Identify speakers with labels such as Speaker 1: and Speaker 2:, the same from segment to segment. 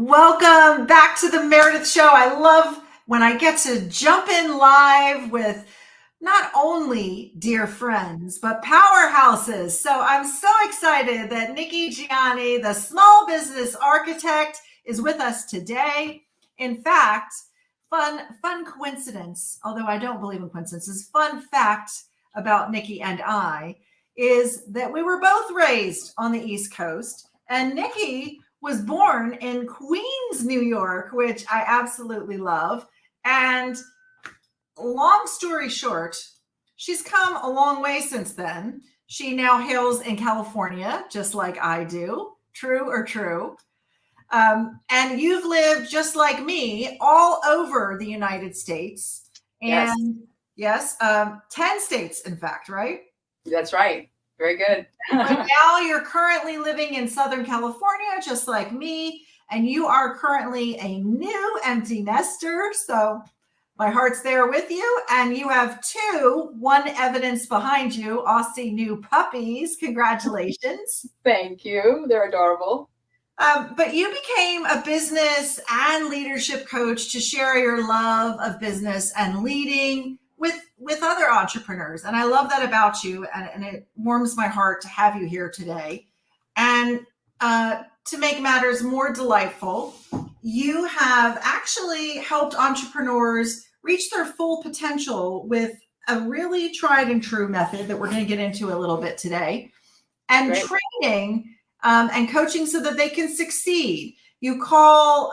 Speaker 1: Welcome back to the Meredith Show. I love when I get to jump in live with not only dear friends, but powerhouses. So I'm so excited that Nikki Gianni, the small business architect, is with us today. In fact, fun coincidence, although I don't believe in coincidences, fun fact about Nikki and I is that we were both raised on the East Coast, and Nikki was born in Queens, New York, which I absolutely love. And long story short, she's come a long way since then. She now hails in California, just like I do. True or true? And you've lived just like me all over the United States. And yes, 10 states, in fact, right?
Speaker 2: That's right. Very good.
Speaker 1: But now you're currently living in Southern California, just like me, and you are currently a new empty nester. So my heart's there with you. And you have one evidence behind you, Aussie new puppies. Congratulations.
Speaker 2: Thank you. They're adorable.
Speaker 1: But you became a business and leadership coach to share your love of business and leading with other entrepreneurs. And I love that about you. And it warms my heart to have you here today. And to make matters more delightful, you have actually helped entrepreneurs reach their full potential with a really tried and true method that we're going to get into a little bit today, and training and coaching so that they can succeed. You call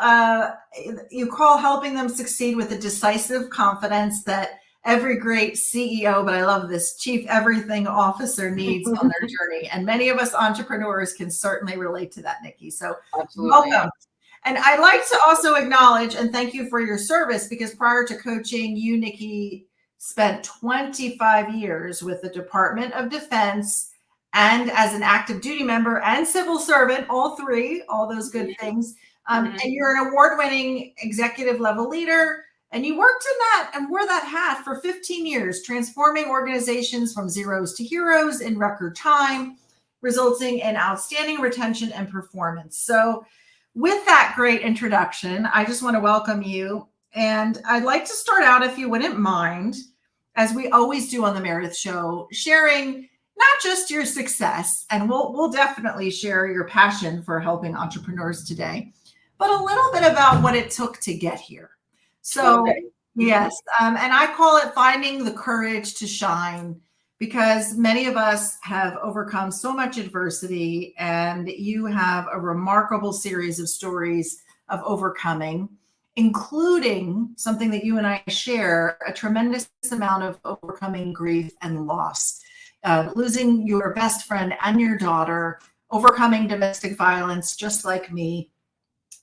Speaker 1: helping them succeed with a decisive confidence that every great CEO, but I love this, chief everything officer needs on their journey. And many of us entrepreneurs can certainly relate to that, Nikki. So
Speaker 2: absolutely.
Speaker 1: Welcome. And I'd like to also acknowledge and thank you for your service, because prior to coaching, you, Nikki, spent 25 years with the Department of Defense and as an active duty member and civil servant, all those good things. And you're an award-winning executive level leader. And you worked in that and wore that hat for 15 years, transforming organizations from zeros to heroes in record time, resulting in outstanding retention and performance. So with that great introduction, I just want to welcome you. And I'd like to start out, if you wouldn't mind, as we always do on the Meredith Show, sharing not just your success, and we'll definitely share your passion for helping entrepreneurs today, but a little bit about what it took to get here. So, yes, and I call it finding the courage to shine, because many of us have overcome so much adversity, and you have a remarkable series of stories of overcoming, including something that you and I share, a tremendous amount of overcoming grief and loss, losing your best friend and your daughter, overcoming domestic violence, just like me.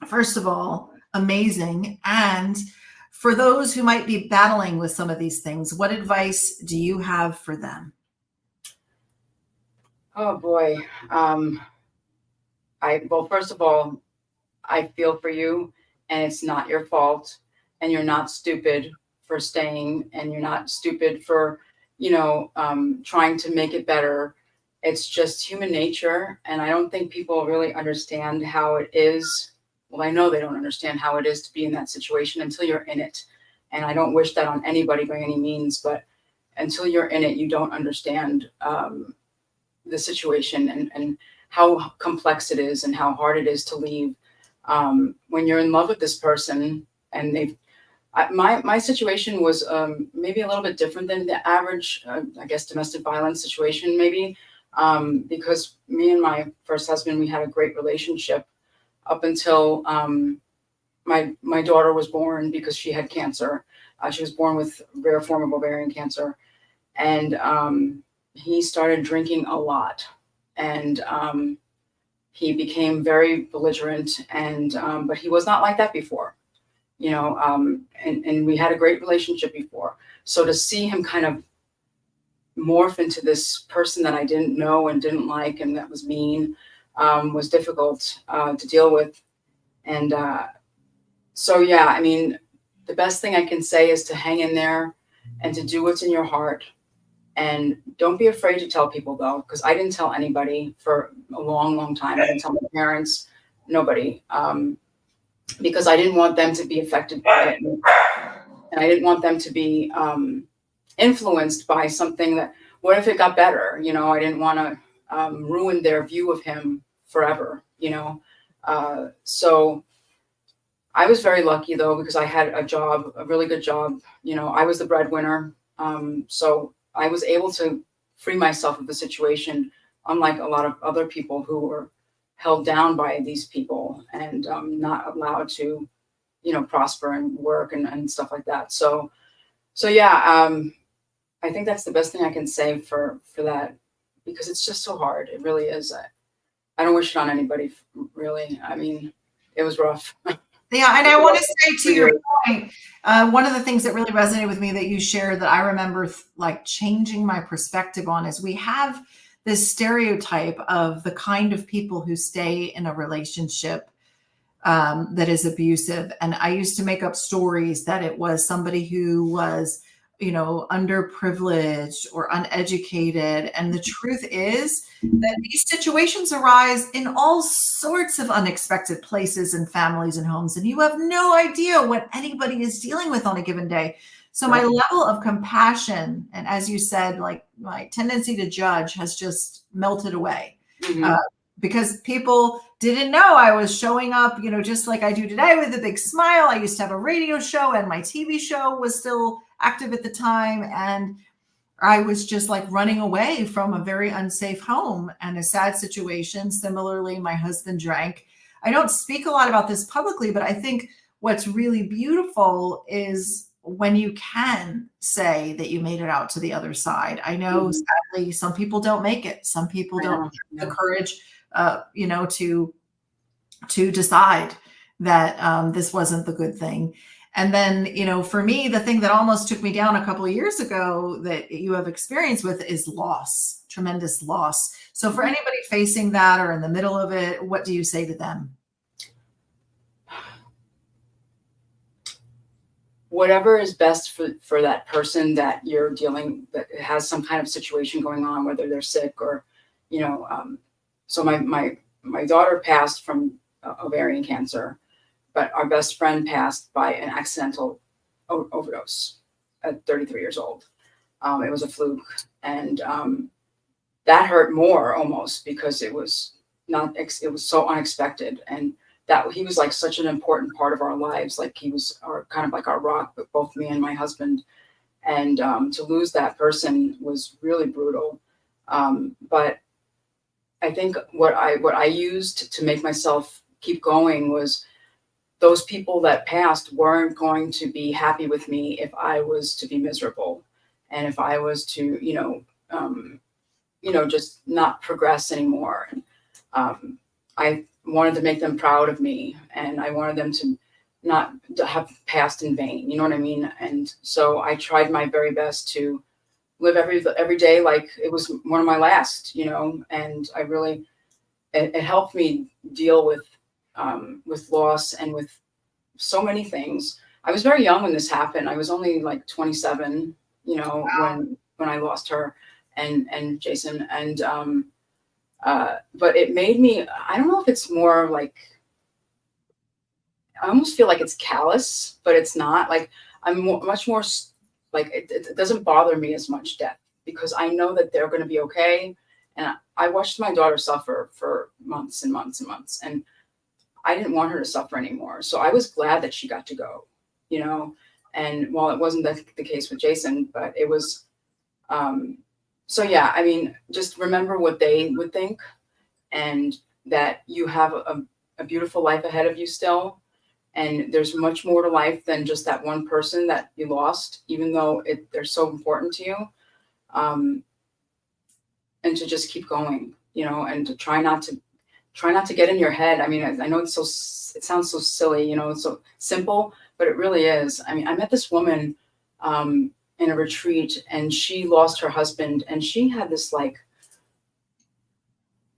Speaker 1: First of all, amazing. And for those who might be battling with some of these things, what advice do you have for them?
Speaker 2: Oh boy. Well, first of all, I feel for you, and it's not your fault, and you're not stupid for staying, and you're not stupid for, trying to make it better. It's just human nature. And I don't think people really understand how it is. Well, I know they don't understand how it is to be in that situation until you're in it. And I don't wish that on anybody by any means, but until you're in it, you don't understand the situation and how complex it is and how hard it is to leave. When you're in love with this person, and my situation was maybe a little bit different than the average, I guess, domestic violence situation, maybe, because me and my first husband, we had a great relationship up until my daughter was born, because she had cancer. She was born with a rare form of ovarian cancer. And he started drinking a lot. And he became very belligerent. And but he was not like that before, and we had a great relationship before. So to see him kind of morph into this person that I didn't know and didn't like, and that was mean, was difficult to deal with. And so, yeah, I mean, the best thing I can say is to hang in there and to do what's in your heart. And don't be afraid to tell people, though, because I didn't tell anybody for a long, long time. I didn't tell my parents, nobody. because I didn't want them to be affected by it. And I didn't want them to be influenced by something that, what if it got better? You know, I didn't want to ruin their view of him forever, you know? So I was very lucky though, because I had a job, a really good job. You know, I was the breadwinner. So I was able to free myself of the situation, unlike a lot of other people who were held down by these people and not allowed to, you know, prosper and work and stuff like that. So yeah, I think that's the best thing I can say for that, because it's just so hard. It really is. I don't wish it on anybody, really. I mean, it was rough.
Speaker 1: Yeah, and I want to say to your
Speaker 2: Weird.
Speaker 1: point, one of the things that really resonated with me that you shared that I remember like changing my perspective on is we have this stereotype of the kind of people who stay in a relationship that is abusive. And I used to make up stories that it was somebody who was, you know, underprivileged or uneducated. And the truth is that these situations arise in all sorts of unexpected places and families and homes, and you have no idea what anybody is dealing with on a given day. So my level of compassion, and as you said, like my tendency to judge has just melted away. Because people didn't know I was showing up, you know, just like I do today with a big smile. I used to have a radio show and my TV show was still active at the time. And I was just like running away from a very unsafe home and a sad situation. Similarly, my husband drank. I don't speak a lot about this publicly, but I think what's really beautiful is when you can say that you made it out to the other side. I know sadly, some people don't make it. Some people don't have the courage you know, to decide that this wasn't the good thing. And then, you know, for me, the thing that almost took me down a couple of years ago that you have experience with is loss, tremendous loss. So for anybody facing that or in the middle of it, what do you say to them?
Speaker 2: Whatever is best for that person that you're dealing, that has some kind of situation going on, whether they're sick or, you know, so my daughter passed from ovarian cancer, but our best friend passed by an accidental overdose at 33 years old. It was a fluke, and that hurt more almost because it was it was so unexpected, and that he was like such an important part of our lives. Like he was our kind of like our rock, but both me and my husband, and to lose that person was really brutal. But I think what I used to make myself keep going was those people that passed weren't going to be happy with me if I was to be miserable, and if I was to, just not progress anymore. And I wanted to make them proud of me, and I wanted them to not have passed in vain. You know what I mean? And so I tried my very best to live every day like it was one of my last, and I really, it helped me deal with loss and with so many things. I was very young when this happened. I was only like 27, when I lost her and Jason. And but it made me, I don't know if it's more like, I almost feel like it's callous, but it's not. Like I'm much more like it doesn't bother me as much, death, because I know that they're going to be okay. And I watched my daughter suffer for months and months and months, and I didn't want her to suffer anymore. So I was glad that she got to go, and while it wasn't the case with Jason, but it was, so yeah, I mean, just remember what they would think, and that you have a beautiful life ahead of you still. And there's much more to life than just that one person that you lost, even though they're so important to you. And to just keep going, and to try not to get in your head. I mean, I know it sounds so silly, it's so simple, but it really is. I mean, I met this woman in a retreat, and she lost her husband, and she had this like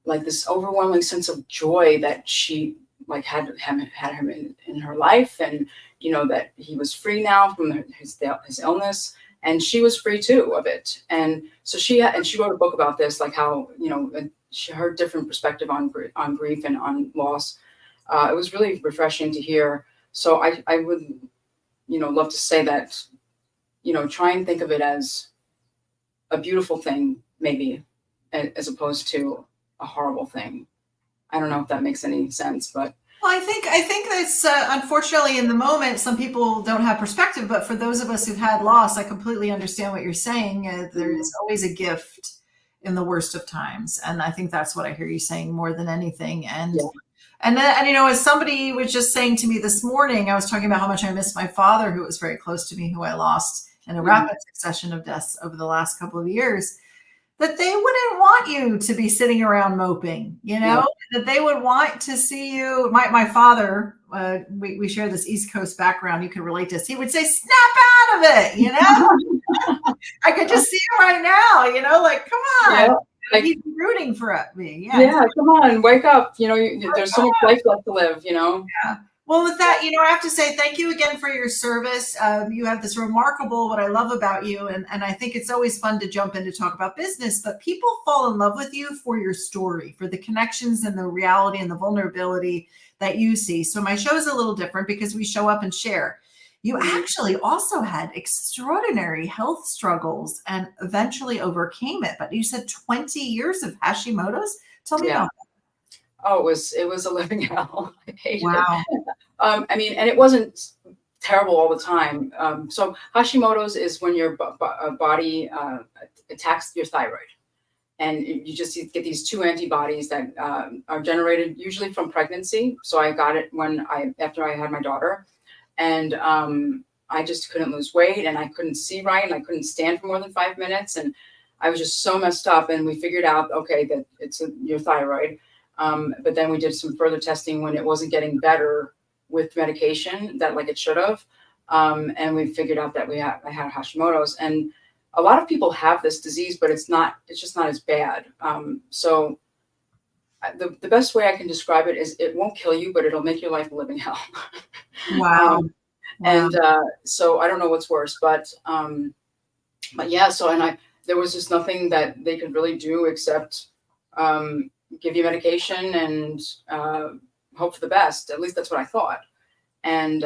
Speaker 2: this overwhelming sense of joy that she like had him in her life, and that he was free now from his illness, and she was free too of it. And so she wrote a book about this, like how she heard different perspective on grief and on loss. it was really refreshing to hear. So I would, love to say that, try and think of it as a beautiful thing, maybe, as opposed to a horrible thing. I don't know if that makes any sense, but
Speaker 1: Well, I think that's unfortunately in the moment, some people don't have perspective. But for those of us who've had loss, I completely understand what you're saying. There's always a gift in the worst of times, and I think that's what I hear you saying more than anything. And
Speaker 2: yeah.
Speaker 1: and as somebody was just saying to me this morning, I was talking about how much I miss my father, who was very close to me, who I lost in a rapid succession of deaths over the last couple of years. That they wouldn't want you to be sitting around moping,
Speaker 2: Yeah.
Speaker 1: that they would want to see you. My father, we share this East Coast background. You can relate to this. He would say, snap out of it. I could just see him right now, like, come on.
Speaker 2: Yeah. Like,
Speaker 1: he's rooting for me.
Speaker 2: Yeah, come on, wake up. There's so much life left to live,
Speaker 1: Yeah. Well, with that, I have to say thank you again for your service. You have this remarkable, what I love about you, and I think it's always fun to jump in to talk about business, but people fall in love with you for your story, for the connections and the reality and the vulnerability that you see. So my show is a little different because we show up and share. You actually also had extraordinary health struggles and eventually overcame it, but you said 20 years of Hashimoto's. Tell me about that.
Speaker 2: Oh, it was a living hell. I hated
Speaker 1: Wow.
Speaker 2: it. And it wasn't terrible all the time. So Hashimoto's is when your body attacks your thyroid, and you just get these two antibodies that are generated usually from pregnancy. So I got it after I had my daughter, and I just couldn't lose weight, and I couldn't see right, and I couldn't stand for more than 5 minutes, and I was just so messed up. And we figured out, okay, that it's your thyroid. But then we did some further testing when it wasn't getting better with medication that like it should have. And we figured out that I had Hashimoto's, and a lot of people have this disease, but it's just not as bad. So the best way I can describe it is it won't kill you, but it'll make your life a living hell.
Speaker 1: Wow.
Speaker 2: And so I don't know what's worse, but yeah, there was just nothing that they could really do except give you medication and hope for the best. At least that's what I thought. And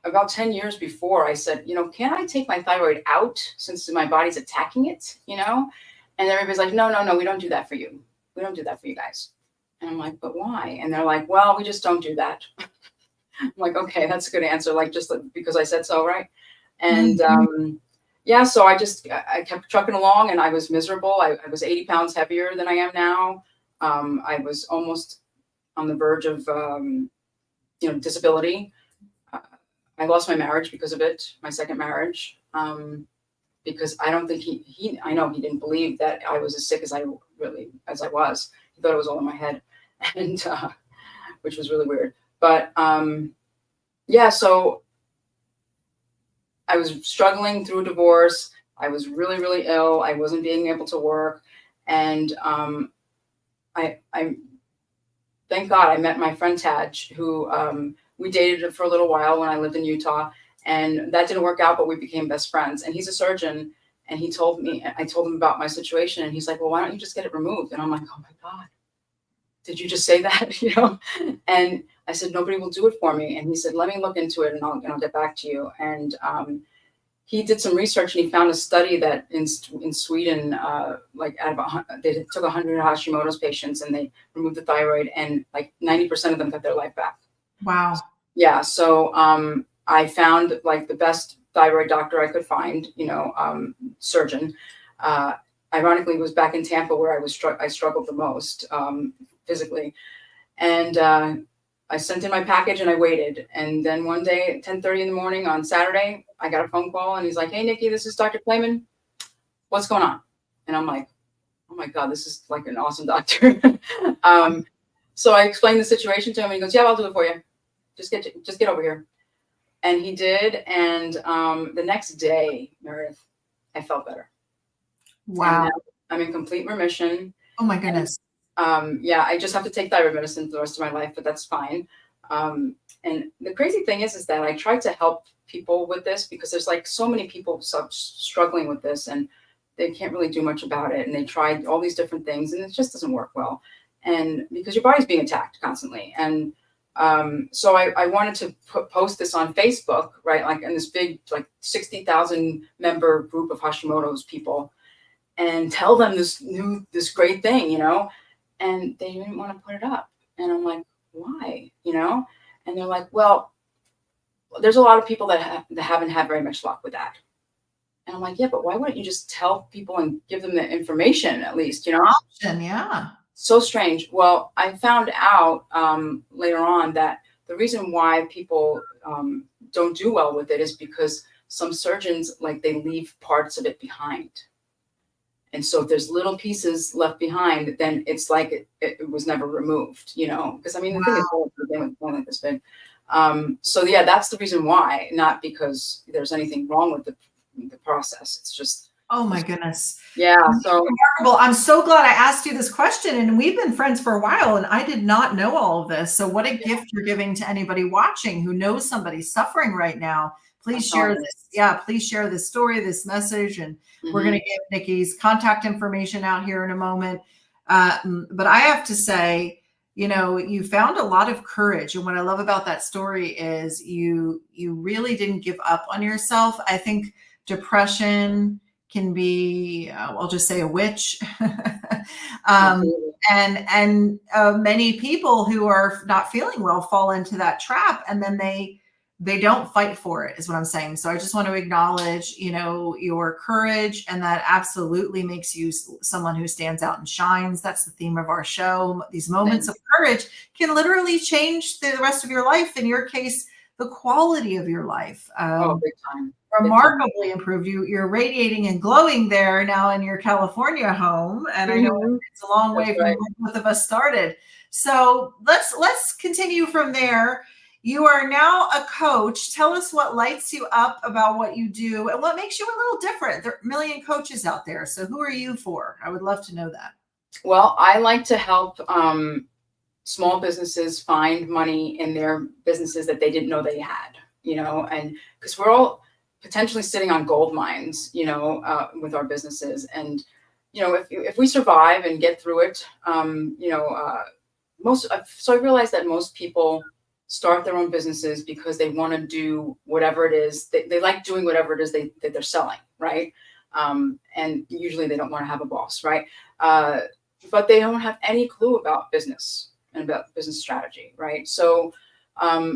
Speaker 2: about 10 years before, I said, can I take my thyroid out since my body's attacking it, And everybody's like, no, we don't do that for you. We don't do that for you guys. And I'm like, but why? And they're like, well, we just don't do that. I'm like, okay, that's a good answer. Like, just because I said so, right? And yeah, so I kept trucking along, and I was miserable. I was 80 pounds heavier than I am now. I was almost on the verge of, disability. I lost my marriage because of it, my second marriage, because I don't think I know he didn't believe that I was as sick as I was. He thought it was all in my head, and which was really weird. But yeah, so I was struggling through a divorce. I was really, really ill. I wasn't being able to work. And I thank God I met my friend Taj, who we dated for a little while when I lived in Utah. And that didn't work out, but we became best friends. And he's a surgeon. And I told him about my situation. And he's like, well, why don't you just get it removed? And I'm like, oh my God, did you just say that? And I said, nobody will do it for me. And he said, let me look into it and I'll get back to you. And he did some research, and he found a study that in Sweden, they took 100 Hashimoto's patients and they removed the thyroid, and like 90% of them got their life back.
Speaker 1: Wow.
Speaker 2: Yeah. So I found like the best thyroid doctor I could find, surgeon. Ironically, it was back in Tampa where I struggled the most physically. And I sent in my package and I waited. And then one day at 10:30 in the morning on Saturday, I got a phone call, and he's like, hey, Nikki, this is Dr. Clayman. What's going on? And I'm like, oh my God, this is like an awesome doctor. So I explained the situation to him, and he goes, yeah, I'll do it for you. Just get over here. And he did. And the next day, Meredith, I felt better.
Speaker 1: Wow.
Speaker 2: I'm in complete remission.
Speaker 1: Oh my goodness.
Speaker 2: Yeah, I just have to take thyroid medicine for the rest of my life, but that's fine. And the crazy thing is that I try to help people with this because there's like so many people struggling with this, and they can't really do much about it. And they tried all these different things, and it just doesn't work well. and because your body's being attacked constantly. And so I wanted to post this on Facebook, right? Like in this big, like 60,000 member group of Hashimoto's people, and tell them this great thing, you know, and they didn't want to put it up. And I'm like, why, you know? And they're like, well, there's a lot of people that haven't had very much luck with that. And I'm like, yeah, but why wouldn't you just tell people and give them the information at least, you know?
Speaker 1: Option, yeah.
Speaker 2: So strange. Well, I found out later on that the reason why people don't do well with it is because some surgeons, like, they leave parts of it behind. And so if there's little pieces left behind, then it's like it was never removed, you know? Because I mean, the thing is, they went like this big. So yeah, that's the reason why, not because there's anything wrong with the process. It's just,
Speaker 1: oh my goodness.
Speaker 2: Yeah. So
Speaker 1: remarkable. I'm so glad I asked you this question, and we've been friends for a while, and I did not know all of this. So what a gift you're giving to anybody watching who knows somebody suffering right now. Please share this. Yeah, please share this story, this message, and we're going to give Nikki's contact information out here in a moment. But I have to say, you know, you found a lot of courage. And what I love about that story is you really didn't give up on yourself. I think depression can be, I'll just say, a witch. And many people who are not feeling well fall into that trap, and then they don't fight for it, is what I'm saying. So I just want to acknowledge, you know, your courage, and that absolutely makes you someone who stands out and shines. That's the theme of our show. These moments of courage can literally change the rest of your life. In your case, the quality of your life.
Speaker 2: Big time.
Speaker 1: Remarkably improved. You're radiating and glowing there now in your California home, and I know it's a long way from where both of us started. So let's continue from there. You are now a coach. Tell us what lights you up about what you do and what makes you a little different. There are a million coaches out there, so who are you for? I would love to know that.
Speaker 2: Well, I like to help small businesses find money in their businesses that they didn't know they had, you know, and because we're all potentially sitting on gold mines, you know, with our businesses. And, you know, if we survive and get through it, you know, so I realized that most people start their own businesses because they want to do whatever it is. They like doing whatever it is that they're selling, right? And usually they don't want to have a boss, right? But they don't have any clue about business and about business strategy, right? So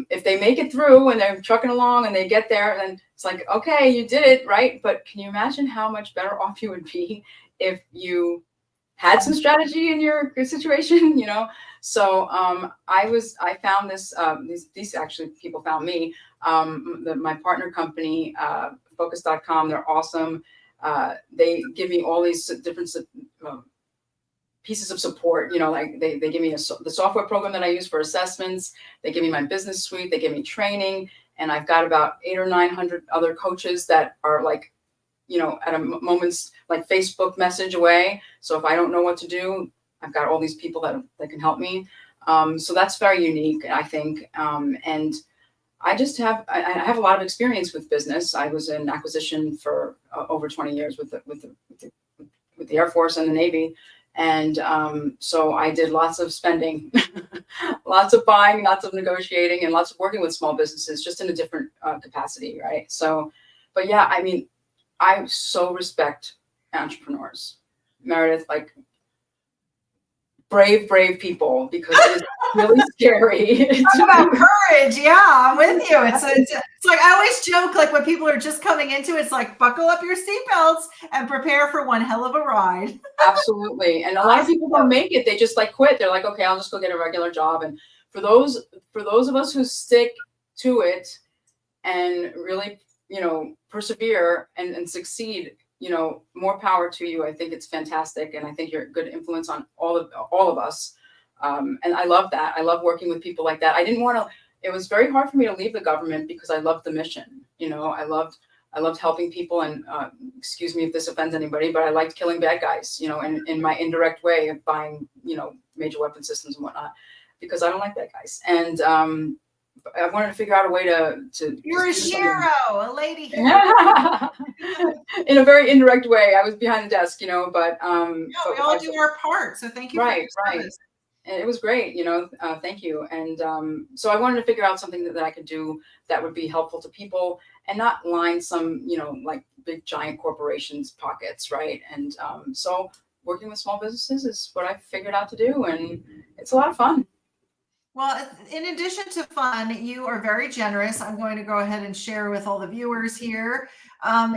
Speaker 2: if they make it through and they're trucking along and they get there, then it's like, okay, you did it, right? But can you imagine how much better off you would be if you had some strategy in your situation, you know? So I found this, these actually people found me, my partner company, focus.com, they're awesome. They give me all these different pieces of support, you know, like they give me the software program that I use for assessments. They give me my business suite. They give me training. And I've got about 800 or 900 other coaches that are like, you know, at a moment's like Facebook message away. So if I don't know what to do, I've got all these people that can help me. So that's very unique, I think. And I just have a lot of experience with business. I was in acquisition for over 20 years with the Air Force and the Navy. And so I did lots of spending, lots of buying, lots of negotiating, and lots of working with small businesses, just in a different capacity, right? So, but yeah, I mean, I so respect entrepreneurs, Meredith, like brave people, because it is really scary.
Speaker 1: It's about courage. Yeah, I'm with you. It's like, I always joke, like when people are just coming into it, it's like, buckle up your seatbelts and prepare for one hell of a ride.
Speaker 2: Absolutely. And a lot of people don't make it. They just like quit. They're like, okay, I'll just go get a regular job. And for those of us who stick to it and really, you know, persevere and succeed, you know, more power to you. I think it's fantastic. And I think you're a good influence on all of us. And I love that. I love working with people like that. I didn't want to, it was very hard for me to leave the government because I loved the mission. You know, I loved helping people, and excuse me if this offends anybody, but I liked killing bad guys, you know, in my indirect way of buying, you know, major weapon systems and whatnot, because I don't like bad guys. And I wanted to figure out a way to
Speaker 1: You're a hero, a lady hero.
Speaker 2: In a very indirect way. I was behind the desk, you know, but
Speaker 1: we all do our part. So thank you.
Speaker 2: Right. it was great, thank you. And so I wanted to figure out something that I could do that would be helpful to people and not line some, like big giant corporations pockets. Right. And so working with small businesses is what I figured out to do. And it's a lot of fun.
Speaker 1: Well, in addition to fun, you are very generous. I'm going to go ahead and share with all the viewers here.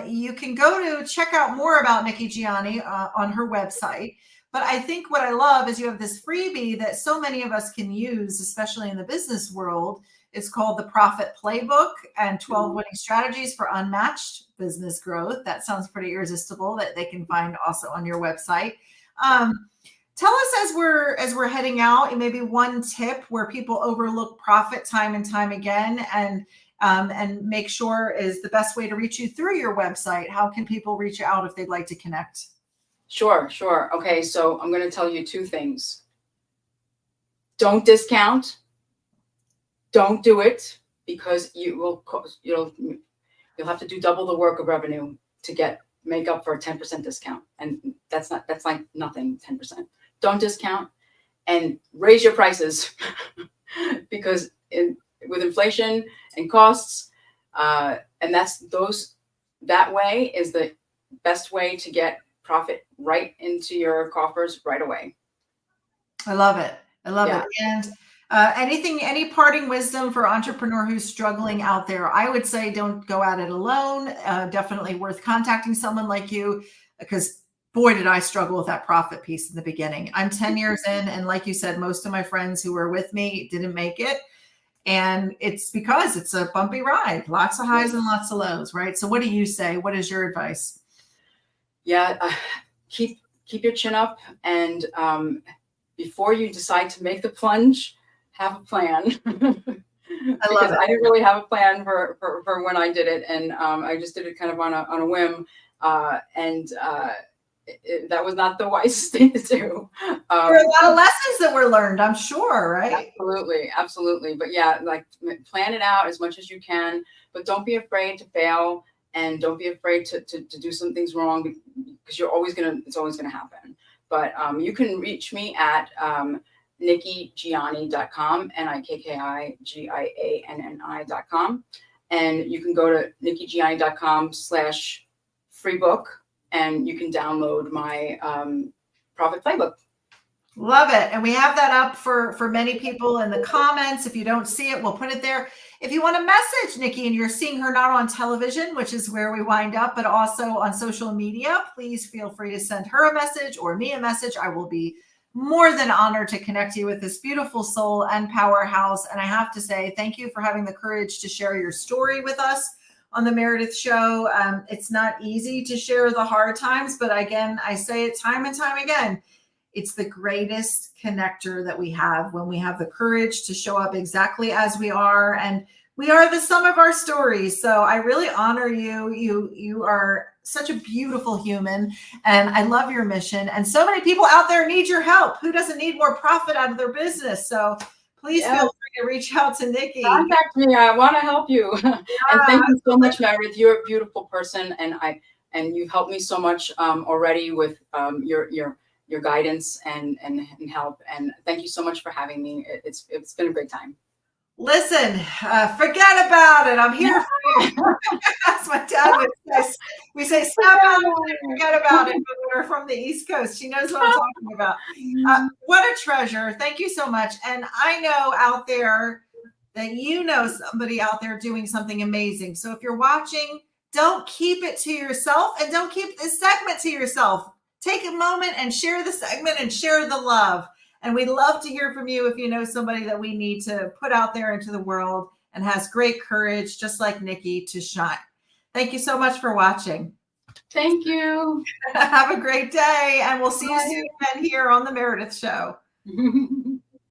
Speaker 1: You can go to check out more about Nikki Gianni on her website. But I think what I love is you have this freebie that so many of us can use, especially in the business world. It's called the Profit Playbook and 12 winning strategies for unmatched business growth. That sounds pretty irresistible, that they can find also on your website. Tell us as we're heading out, maybe one tip where people overlook profit time and time again, and make sure is the best way to reach you through your website. How can people reach out if they'd like to connect?
Speaker 2: Sure. Okay, so I'm going to tell you two things. Don't discount. Don't do it, because you'll have to do double the work of revenue to make up for a 10% discount, and that's like nothing. 10%. Don't discount, and raise your prices because with inflation and costs, and that way is the best way to get profit right into your coffers right away.
Speaker 1: I love it. It. And any parting wisdom for entrepreneur who's struggling out there? I would say don't go at it alone. Definitely worth contacting someone like you, because boy, did I struggle with that profit piece in the beginning. I'm 10 years in, and like you said, most of my friends who were with me didn't make it. And it's because it's a bumpy ride, lots of highs and lots of lows, right? So what do you say? What is your advice?
Speaker 2: Yeah, keep your chin up, and before you decide to make the plunge, have a plan. Because I didn't really have a plan for when I did it, and I just did it kind of on a whim, and that was not the wisest thing to do.
Speaker 1: There are a lot of lessons that were learned, I'm sure, right?
Speaker 2: Absolutely. But yeah, like plan it out as much as you can, but don't be afraid to fail, and don't be afraid to do some things wrong, because it's always gonna happen. But you can reach me at NikkiGianni.com, NikkiGianni.com, and you can go to NikkiGianni.com/freebook, and you can download my Profit Playbook.
Speaker 1: Love it. And we have that up for many people in the comments. If you don't see it, we'll put it there. If you want to message Nikki and you're seeing her not on television, which is where we wind up, but also on social media, please feel free to send her a message or me a message. I will be more than honored to connect you with this beautiful soul and powerhouse. And I have to say, thank you for having the courage to share your story with us on the Meredith Show. It's not easy to share the hard times, but again, I say it time and time again, it's the greatest connector that we have when we have the courage to show up exactly as we are. And we are the sum of our stories. So I really honor you. You are such a beautiful human, and I love your mission. And so many people out there need your help. Who doesn't need more profit out of their business? So please feel free to reach out to Nikki.
Speaker 2: Contact me. I want to help you. And thank you so much, Meredith. You're a beautiful person, and you've helped me so much already with your guidance and help. And thank you so much for having me. It's been a great time.
Speaker 1: Listen, forget about it. I'm here for you. That's my dad would say. We say, snap out of it, forget about it. But we're from the East Coast. She knows what I'm talking about. What a treasure. Thank you so much. And I know out there that you know somebody out there doing something amazing. So if you're watching, don't keep it to yourself, and don't keep this segment to yourself. Take a moment and share the segment and share the love. And we'd love to hear from you if you know somebody that we need to put out there into the world and has great courage, just like Nikki, to shine. Thank you so much for watching.
Speaker 2: Thank you.
Speaker 1: Have a great day. And we'll see you soon again here on The Meredith Show.